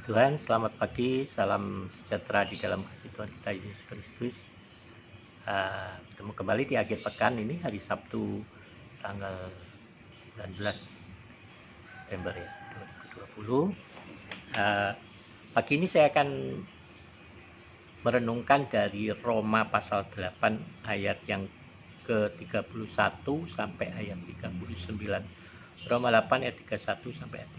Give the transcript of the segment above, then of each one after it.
Tuhan, selamat pagi, salam sejahtera di dalam kasih Tuhan kita Yesus Kristus. Bertemu kembali di akhir pekan ini, hari Sabtu tanggal 19 September ya, 2020. Pagi ini saya akan merenungkan dari Roma pasal 8 ayat yang ke-31 sampai ayat 39. Roma 8 ayat 31 sampai ayat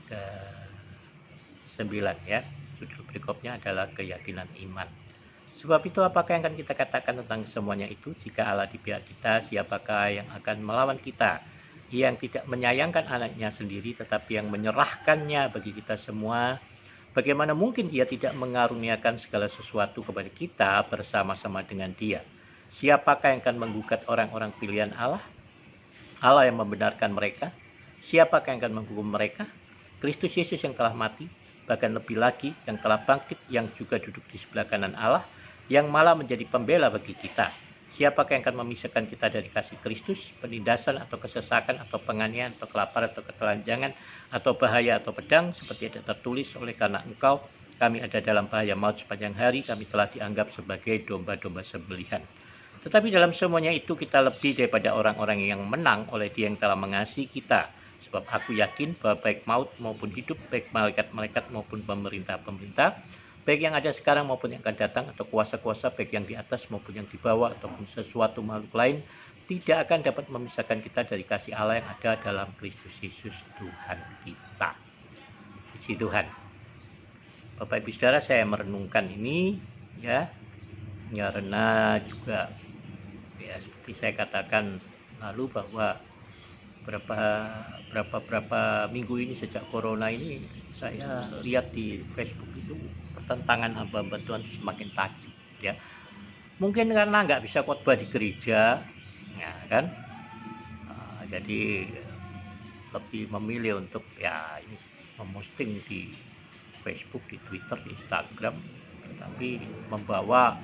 39 ya. Judul berikutnya adalah keyakinan iman. Sebab itu apakah yang akan kita katakan tentang semuanya itu? Jika Allah di pihak kita, siapakah yang akan melawan kita? Yang tidak menyayangkan anaknya sendiri, tetapi yang menyerahkannya bagi kita semua. Bagaimana mungkin Dia tidak mengaruniakan segala sesuatu kepada kita bersama-sama dengan Dia? Siapakah yang akan menggugat orang-orang pilihan Allah? Allah yang membenarkan mereka. Siapakah yang akan menghukum mereka? Kristus Yesus yang telah mati, bahkan lebih lagi yang telah bangkit, yang juga duduk di sebelah kanan Allah, yang malah menjadi pembela bagi kita. Siapakah yang akan memisahkan kita dari kasih Kristus? Penindasan atau kesesakan atau penganiayaan atau kelaparan atau ketelanjangan atau bahaya atau pedang, seperti ada tertulis, oleh karena Engkau kami ada dalam bahaya maut sepanjang hari, kami telah dianggap sebagai domba-domba sembelihan. Tetapi dalam semuanya itu kita lebih daripada orang-orang yang menang oleh Dia yang telah mengasihi kita. Sebab aku yakin bahwa baik maut maupun hidup, baik malaikat-malaikat maupun pemerintah-pemerintah, baik yang ada sekarang maupun yang akan datang, atau kuasa-kuasa, baik yang di atas maupun yang di bawah, ataupun sesuatu makhluk lain, tidak akan dapat memisahkan kita dari kasih Allah yang ada dalam Kristus Yesus Tuhan kita. Puji Tuhan. Bapak Ibu Saudara, saya merenungkan ini ya, karena juga ya seperti saya katakan lalu bahwa berapa minggu ini sejak corona ini saya lihat di Facebook itu pertentangan hamba-hamba Tuhan semakin tajam ya. Mungkin karena nggak bisa khotbah di gereja ya kan, jadi lebih memilih untuk ya ini memposting di Facebook, di Twitter, di Instagram, tetapi membawa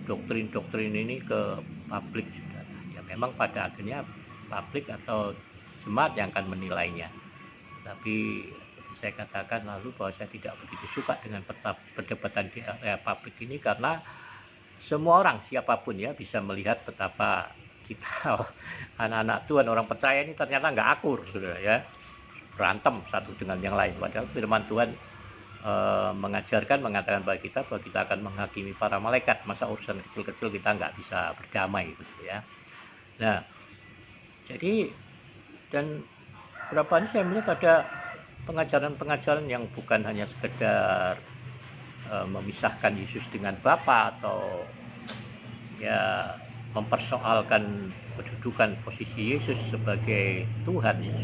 doktrin-doktrin ini ke publik. Ya memang pada akhirnya publik atau jemaat yang akan menilainya. Tapi saya katakan lalu bahwa saya tidak begitu suka dengan perdebatan di area publik ini, karena semua orang siapapun ya bisa melihat betapa kita anak-anak Tuhan, orang percaya ini ternyata nggak akur, saudara ya, berantem satu dengan yang lain. Padahal firman Tuhan mengatakan bagi kita bahwa kita akan menghakimi para malaikat. Masa urusan kecil-kecil kita nggak bisa berdamai gitu ya. Nah, jadi dan berapa ini saya melihat ada pengajaran-pengajaran yang bukan hanya sekedar memisahkan Yesus dengan Bapa atau ya mempersoalkan kedudukan posisi Yesus sebagai Tuhan ya.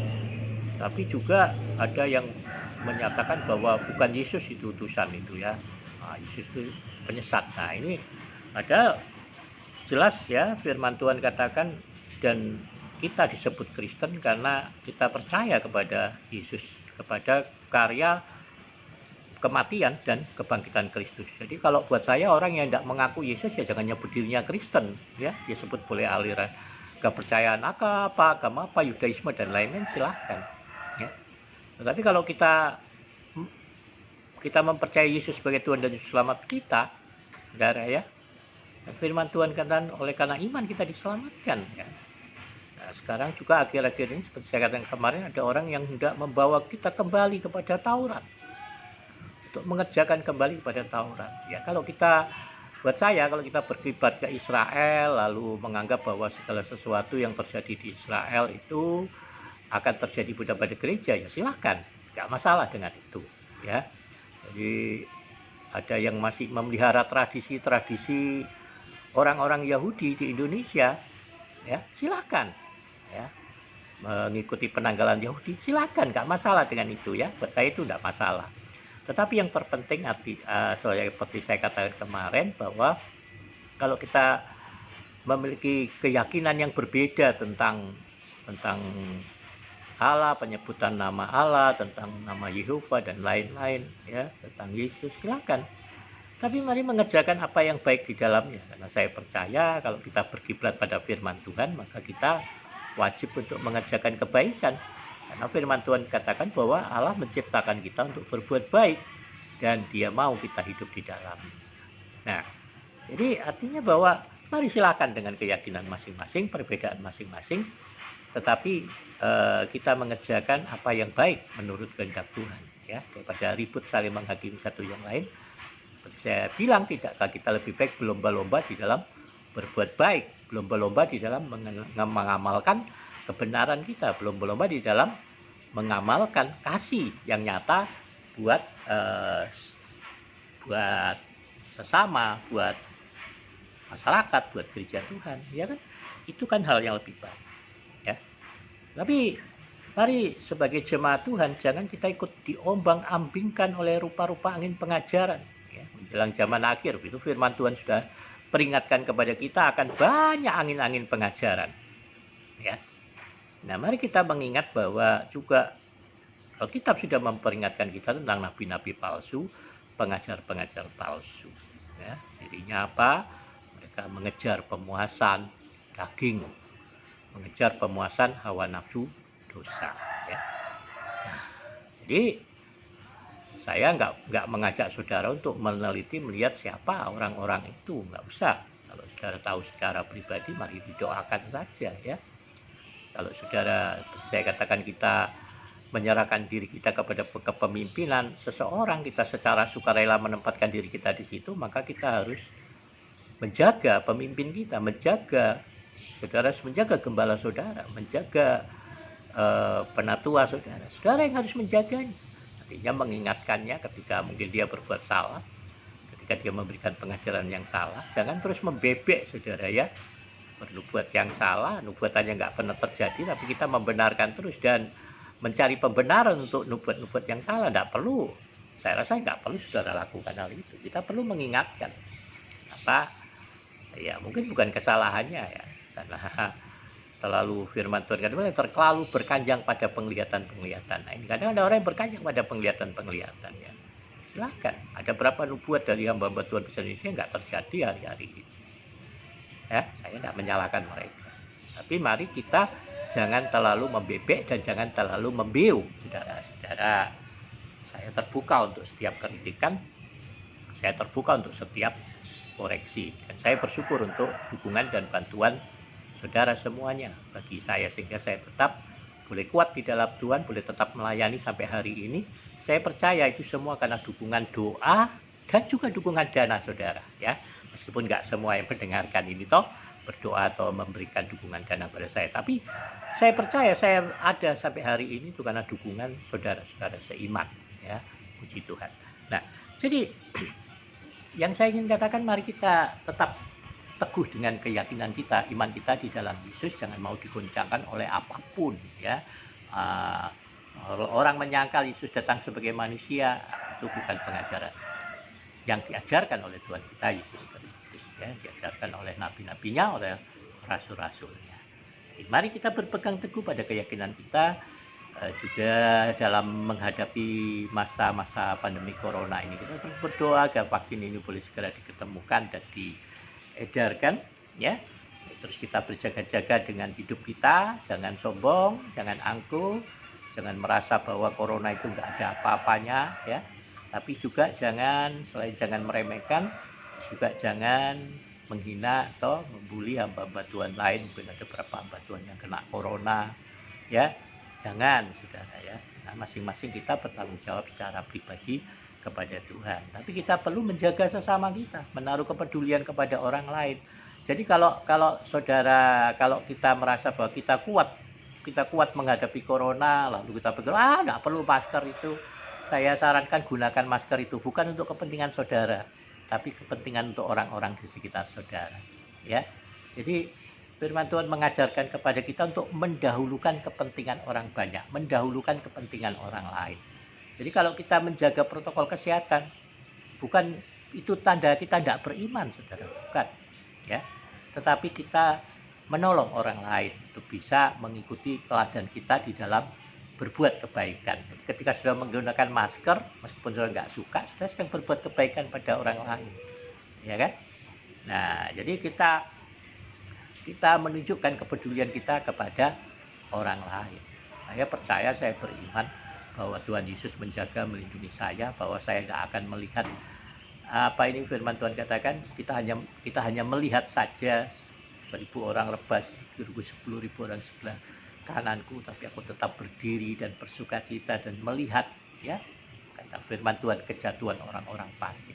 Tapi juga ada yang menyatakan bahwa bukan Yesus itu utusan itu ya. Yesus itu penyesat. Nah, ini ada jelas ya firman Tuhan katakan, dan kita disebut Kristen karena kita percaya kepada Yesus, kepada karya kematian dan kebangkitan Kristus. Jadi kalau buat saya, orang yang tidak mengaku Yesus ya jangan nyebut dirinya Kristen ya. Dia sebut boleh aliran kepercayaan agama apa, Yudaisme dan lain-lain, silahkan ya. Tetapi kalau kita mempercayai Yesus sebagai Tuhan dan Juru Selamat kita, saudara ya, firman Tuhan katakan oleh karena iman kita diselamatkan ya. Nah, sekarang juga akhir-akhir ini seperti saya katakan kemarin, ada orang yang hendak membawa kita kembali kepada Taurat, untuk mengerjakan kembali kepada Taurat ya. Kalau kita, buat saya, kalau kita berkiblat ke Israel lalu menganggap bahwa segala sesuatu yang terjadi di Israel itu akan terjadi pada gereja, ya silahkan, nggak masalah dengan itu ya. Jadi ada yang masih memelihara tradisi-tradisi orang-orang Yahudi di Indonesia ya, silahkan ya, mengikuti penanggalan Yahudi, silahkan, nggak masalah dengan itu ya. Buat saya itu nggak masalah. Tetapi yang terpenting seperti saya katakan kemarin, bahwa kalau kita memiliki keyakinan yang berbeda tentang Allah, penyebutan nama Allah, tentang nama Yehova dan lain-lain ya, tentang Yesus, silakan. Tapi mari mengerjakan apa yang baik di dalamnya. Karena saya percaya kalau kita berkiblat pada firman Tuhan, maka kita wajib untuk mengerjakan kebaikan. Karena firman Tuhan katakan bahwa Allah menciptakan kita untuk berbuat baik dan Dia mau kita hidup di dalam. Nah, jadi artinya bahwa mari silakan dengan keyakinan masing-masing, perbedaan masing-masing, tetapi kita mengerjakan apa yang baik menurut kehendak Tuhan, ya, daripada ribut saling menghakimi satu yang lain. Seperti saya bilang, tidakkah kita lebih baik berlomba-lomba di dalam berbuat baik, berlomba-lomba di dalam mengamalkan kebenaran kita, berlomba-lomba di dalam mengamalkan kasih yang nyata buat sesama, buat masyarakat, buat gereja Tuhan, ya kan? Itu kan hal yang lebih baik, ya. Tapi mari sebagai jemaat Tuhan jangan kita ikut diombang-ambingkan oleh rupa-rupa angin pengajaran, ya. Menjelang zaman akhir itu firman Tuhan sudah peringatkan kepada kita akan banyak angin-angin pengajaran, ya. Nah, mari kita mengingat bahwa juga Alkitab sudah memperingatkan kita tentang nabi-nabi palsu, pengajar-pengajar palsu, ya. Dirinya apa? Mereka mengejar pemuasan daging, mengejar pemuasan hawa nafsu dosa, ya. Nah, jadi saya nggak mengajak saudara untuk meneliti melihat siapa orang-orang itu, nggak usah. Kalau saudara tahu secara pribadi, mari didoakan saja, ya. Kalau saudara, saya katakan, kita menyerahkan diri kita kepada kepemimpinan seseorang, kita secara sukarela menempatkan diri kita di situ, maka kita harus menjaga pemimpin kita, menjaga saudara, menjaga gembala saudara, menjaga penatua saudara. Saudara yang harus menjaganya, artinya mengingatkannya ketika mungkin dia berbuat salah, ketika dia memberikan pengajaran yang salah. Jangan terus membebek saudara, ya, bernubuat yang salah, nubuatannya nggak pernah terjadi, tapi kita membenarkan terus dan mencari pembenaran untuk nubuat-nubuat yang salah. Nggak perlu, saya rasa nggak perlu saudara lakukan hal itu. Kita perlu mengingatkan apa, ya, mungkin bukan kesalahannya, ya, karena terlalu firman Tuhan kadang terlalu berkanjang pada penglihatan-penglihatan. Nah, ini kadang ada orang yang berkanjang pada penglihatan-penglihatan, ya. Silakan, ada berapa nubuat dari hamba-hamba Tuhan besar Indonesia yang nggak terjadi hari-hari ini, ya. Saya tidak menyalahkan mereka, tapi mari kita jangan terlalu membebek dan jangan terlalu membiu, saudara-saudara. Saya terbuka untuk setiap kritikan, saya terbuka untuk setiap koreksi, dan saya bersyukur untuk dukungan dan bantuan saudara semuanya bagi saya, sehingga saya tetap boleh kuat di dalam Tuhan, boleh tetap melayani sampai hari ini. Saya percaya itu semua karena dukungan doa dan juga dukungan dana saudara, ya. Meskipun nggak semua yang mendengarkan ini toh berdoa atau memberikan dukungan dana pada saya, tapi saya percaya saya ada sampai hari ini itu karena dukungan saudara-saudara seiman, ya. Puji Tuhan. Nah, jadi yang saya ingin katakan, mari kita tetap teguh dengan keyakinan kita, iman kita di dalam Yesus, jangan mau digoncangkan oleh apapun, ya. Orang menyangkal Yesus datang sebagai manusia, itu bukan pengajaran yang diajarkan oleh Tuhan kita Yesus Kristus, ya, diajarkan oleh nabi-nabinya, oleh rasul-rasulnya. Mari kita berpegang teguh pada keyakinan kita, juga dalam menghadapi masa-masa pandemi corona ini. Kita terus berdoa agar vaksin ini boleh segera diketemukan dan diedarkan, ya. Terus kita berjaga-jaga dengan hidup kita, jangan sombong, jangan angkuh, jangan merasa bahwa corona itu nggak ada apa-apanya, ya. Tapi juga selain jangan meremehkan, juga jangan menghina atau membuli hamba-hamba Tuhan lain. Mungkin ada beberapa hamba Tuhan yang kena corona, ya. Jangan, saudara, ya. Nah, masing-masing kita bertanggung jawab secara pribadi kepada Tuhan. Tapi kita perlu menjaga sesama kita, menaruh kepedulian kepada orang lain. Jadi kalau saudara, kalau kita merasa bahwa kita kuat menghadapi corona, lalu kita pikir, nggak perlu masker itu. Saya sarankan gunakan masker itu bukan untuk kepentingan saudara, tapi kepentingan untuk orang-orang di sekitar saudara, ya. Jadi firman Tuhan mengajarkan kepada kita untuk mendahulukan kepentingan orang banyak, mendahulukan kepentingan orang lain. Jadi kalau kita menjaga protokol kesehatan, bukan itu tanda kita tidak beriman, saudara, bukan, ya. Tetapi kita menolong orang lain untuk bisa mengikuti teladan kita di dalam berbuat kebaikan. Jadi ketika sudah menggunakan masker, meskipun sudah nggak suka, sudah sedang berbuat kebaikan pada orang lain, ya kan? Nah, jadi kita menunjukkan kepedulian kita kepada orang lain. Saya percaya, saya beriman bahwa Tuhan Yesus menjaga, melindungi saya, bahwa saya tidak akan melihat ini firman Tuhan katakan, kita hanya melihat saja 1.000 orang rebas, 10.000 orang sebelah kananku, tapi aku tetap berdiri dan bersukacita dan melihat, ya, kata firman Tuhan, kejatuhan orang-orang fasik.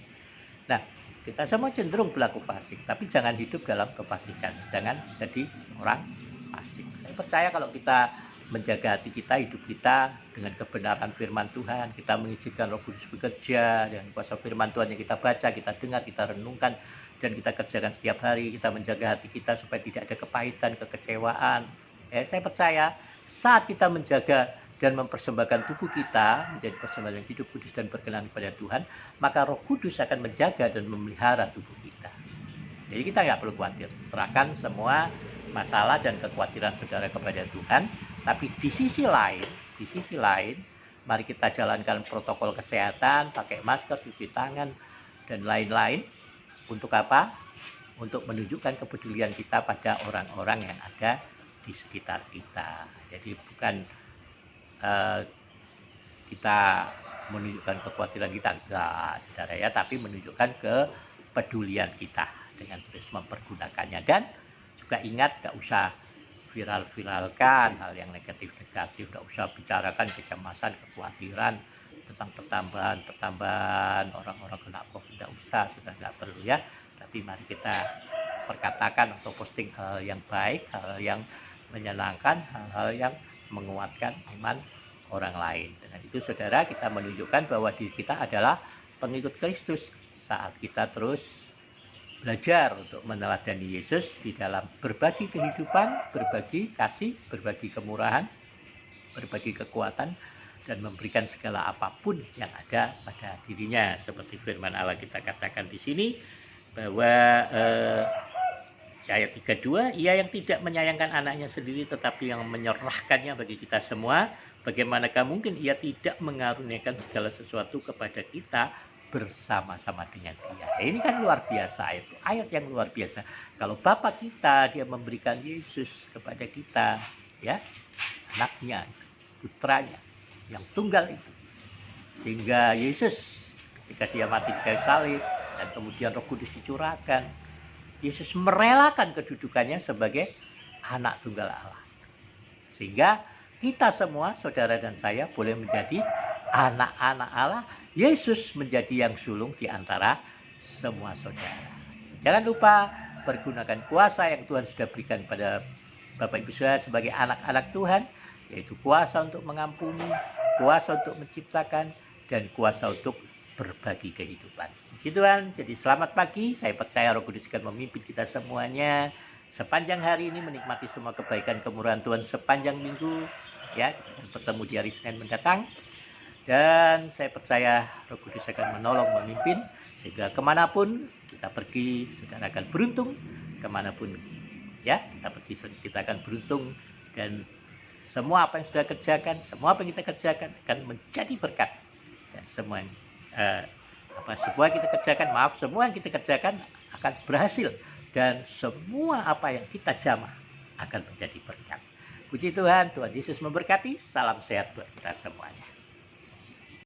Nah, kita semua cenderung berlaku fasik, tapi jangan hidup dalam kefasikan, jangan jadi orang fasik. Saya percaya kalau kita menjaga hati kita, hidup kita dengan kebenaran firman Tuhan, kita mengizinkan Roh Kudus bekerja dengan kuasa firman Tuhan yang kita baca, kita dengar, kita renungkan, dan kita kerjakan setiap hari. Kita menjaga hati kita supaya tidak ada kepahitan, kekecewaan. Saya percaya saat kita menjaga dan mempersembahkan tubuh kita menjadi persembahan yang hidup, kudus, dan berkenan kepada Tuhan, maka Roh Kudus akan menjaga dan memelihara tubuh kita. Jadi kita nggak perlu khawatir, serahkan semua masalah dan kekhawatiran saudara kepada Tuhan. Tapi di sisi lain, mari kita jalankan protokol kesehatan, pakai masker, cuci tangan, dan lain-lain. Untuk apa? Untuk menunjukkan kepedulian kita pada orang-orang yang ada di sekitar kita. Jadi bukan kita menunjukkan kekhawatiran kita, enggak, saudara ya, tapi menunjukkan kepedulian kita dengan terus mempergunakannya. Dan juga ingat, gak usah viral-viralkan hal yang negatif-negatif, gak usah bicarakan kecemasan, kekhawatiran tentang pertambahan orang-orang kena COVID, gak usah, sudah gak perlu ya. Tapi mari kita perkatakan atau posting hal yang baik, hal yang menyenangkan, hal-hal yang menguatkan iman orang lain. Dengan itu saudara, kita menunjukkan bahwa diri kita adalah pengikut Kristus saat kita terus belajar untuk meneladani Yesus di dalam berbagi kehidupan, berbagi kasih, berbagi kemurahan, berbagi kekuatan, dan memberikan segala apapun yang ada pada dirinya. Seperti firman Allah kita katakan di sini bahwa ayat 32, ia yang tidak menyayangkan anaknya sendiri tetapi yang menyerahkannya bagi kita semua, bagaimanakah mungkin ia tidak mengaruniakan segala sesuatu kepada kita bersama-sama dengan dia. Ini kan luar biasa, ayat yang luar biasa. Kalau Bapa kita, dia memberikan Yesus kepada kita, ya, anaknya, putranya yang tunggal itu, sehingga Yesus ketika dia mati di kayu salib dan kemudian Roh Kudus dicurahkan, Yesus merelakan kedudukannya sebagai anak tunggal Allah, sehingga kita semua, saudara dan saya, boleh menjadi anak-anak Allah. Yesus menjadi yang sulung di antara semua saudara. Jangan lupa pergunakan kuasa yang Tuhan sudah berikan pada Bapak Ibu saudara sebagai anak-anak Tuhan, yaitu kuasa untuk mengampuni, kuasa untuk menciptakan, dan kuasa untuk berbagi kehidupan. Puji Tuhan. Jadi selamat pagi. Saya percaya Roh Kudus akan memimpin kita semuanya sepanjang hari ini, menikmati semua kebaikan kemurahan Tuhan sepanjang minggu, ya, dan bertemu di hari Senin mendatang. Dan saya percaya Roh Kudus akan menolong, memimpin, sehingga kemanapun kita pergi, saudara akan beruntung. Kemanapun ya kita pergi, kita akan beruntung. Dan semua apa yang sudah kerjakan, semua apa yang kita kerjakan akan menjadi berkat. Dan semua yang semua yang kita kerjakan akan berhasil. Dan semua apa yang kita jamah akan menjadi berkat. Puji Tuhan, Tuhan Yesus memberkati. Salam sehat buat kita semuanya.